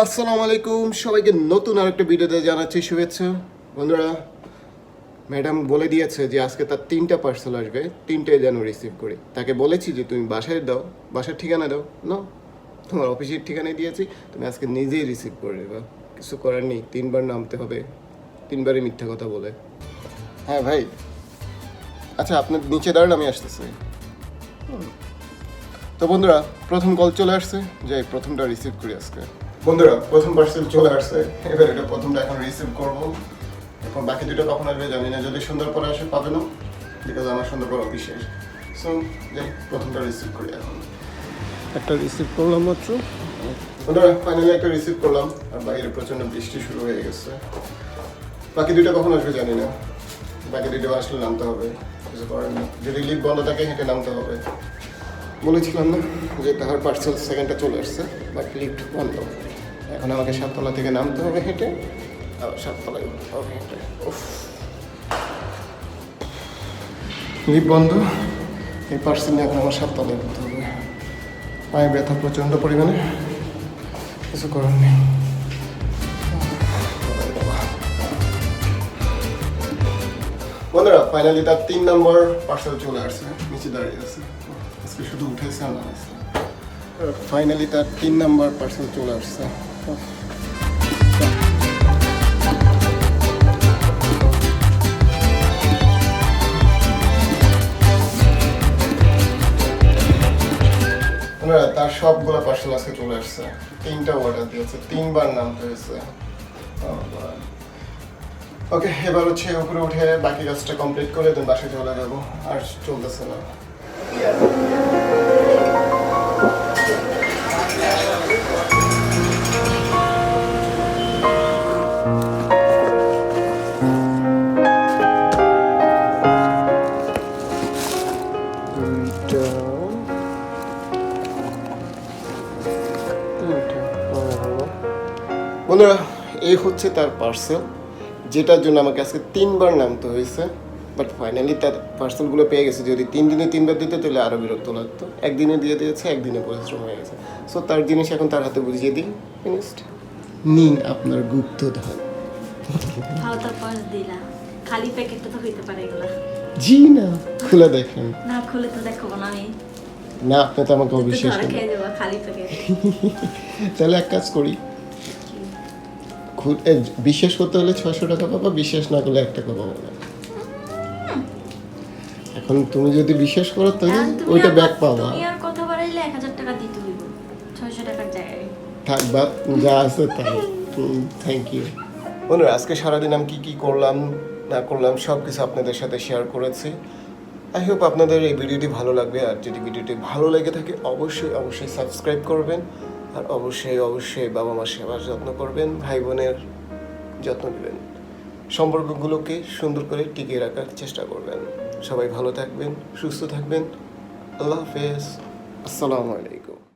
আসসালামু আলাইকুম সবাইকে নতুন আরেকটা ভিডিওতে জানাচ্ছি শুভেচ্ছা। বন্ধুরা, ম্যাডাম বলে দিয়েছে যে আজকে তার 3টা পার্সেল আসবে, 3টাই যেন রিসিভ করি। তাকে বলেছি যে তুমি বাসায় দাও, বাসার ঠিকানা দাও। না, তোমার অফিসের ঠিকানায় দিয়েছি, তুমি আজকে নিজেই রিসিভ করে নেবা। কিছু করার নেই, 3বার নামতে হবে, 3বারই মিথ্যা কথা বলে। হ্যাঁ ভাই, আচ্ছা আপনার নিচে দাঁড়ান, আমি আসতেছি। তো বন্ধুরা, প্রথম কল চলে আসছে, যাই প্রথমটা রিসিভ করি আজকে। বন্ধুরা, প্রথম পার্সেল চলে আসছে, এবার এটা প্রথমটা এখন রিসিভ করবো। এখন বাকি দুটো কখন আসবে জানি না, যদি সন্ধ্যার পরে আসে পাবে না, বিকজ আমার সন্ধ্যার পর অফিস শেষ। সো যাই প্রথমটা রিসিভ করি এখন। একটা রিসিভ করলাম মাত্র। বন্ধুরা, ফাইনালি একটা রিসিভ করলাম, আর বাইরে প্রচণ্ড বৃষ্টি শুরু হয়ে গেছে। বাকি দুটো কখন আসবে জানি না, বাকি দুটো আসলে নামতে হবে, কিছু করার নেই। যদি লিফট বন্ধ থাকে হেঁটে নামতে হবে। বলেছিলাম না যে তাহার পার্সেল সেকেন্ডটা চলে আসছে, বাট লিফট বন্ধ। এখন আমাকে 7তলা থেকে নামতে হবে হেঁটে, আবার 7তলায় উঠতে হবে হেঁটে। লিফট বন্ধ, এই পার্সেল নিয়ে এখন আমার 7তলায় উঠতে হবে। পায়ে ব্যথা প্রচণ্ড পরিমাণে, কিছু করার নেই। বন্ধুরা, ফাইনালি তার 3 নম্বর পার্সেল চলে আসছে, নিচে দাঁড়িয়ে আছে। আজকে শুধু উঠেছে আর নামছে। ফাইনালি তার 3 নম্বর পার্সেল চলে আসছে। তার সবগুলো পার্সেল আজকে চলে আসছে। 3টা অর্ডার দিয়েছে, 3বার নামতে হয়েছে। ওকে, এবার হচ্ছে উপরে উঠে বাকি কাজটা কমপ্লিট করে দেন বাসায় চলে যাবো। আর চলতেছে না। বন্ধুরা, এই হচ্ছে তার পার্সেল, যেটার জন্য আমাকে আজকে 3বার নামতে হয়েছে। বাট ফাইনালি তার পার্সেলগুলো পেয়ে গেছে। যদি 3 দিনে 3বার দিতে তাহলে আরও বিরক্ত লাগতো। একদিনে দিয়ে দিয়েছে, একদিনে পরিশ্রম হয়ে গেছে। সো তার জিনিস এখন তার হাতে বুঝিয়ে দিই। ফিনিশড। নিন আপনার গুপ্তধন। খালি প্যাকেটটা তো হইতে পারে এগুলা। জি না, খুলে দেখেন। না খুলে তো দেখবো না আমি। না, আপনি তো আমাকে অবিশ্বাস করেন। খেয়ে যাবো খালি প্যাকেট। তাহলে এক কাজ করি, বিশ্বাস করতে হলে 600 টাকা পাবা, বিশ্বাস না করলে 1 টাকা পাবো না। এখন তুমি যদি বিশ্বাস করো তাহলে ওইটা ব্যাক পাবা। তুমি আর কথা বাড়াইলে 1000 টাকা দিতে হইব 600 টাকার জায়গায়। থাক বাদ, যা আছে তাই। Thank you. বন্ধুরা, আজকে সারাদিন আমি কী করলাম না করলাম সব কিছু আপনাদের সাথে শেয়ার করেছি। আই হোপ আপনাদের এই ভিডিওটি ভালো লাগবে। আর যদি ভিডিওটি ভালো লেগে থাকে অবশ্যই সাবস্ক্রাইব করবেন। আর অবশ্যই বাবা মার সেবার যত্ন করবেন, ভাই বোনের যত্ন নেবেন, সম্পর্কগুলোকে সুন্দর করে টিকিয়ে রাখার চেষ্টা করবেন। সবাই ভালো থাকবেন, সুস্থ থাকবেন। আল্লাহ হাফেজ, আসসালামু আলাইকুম।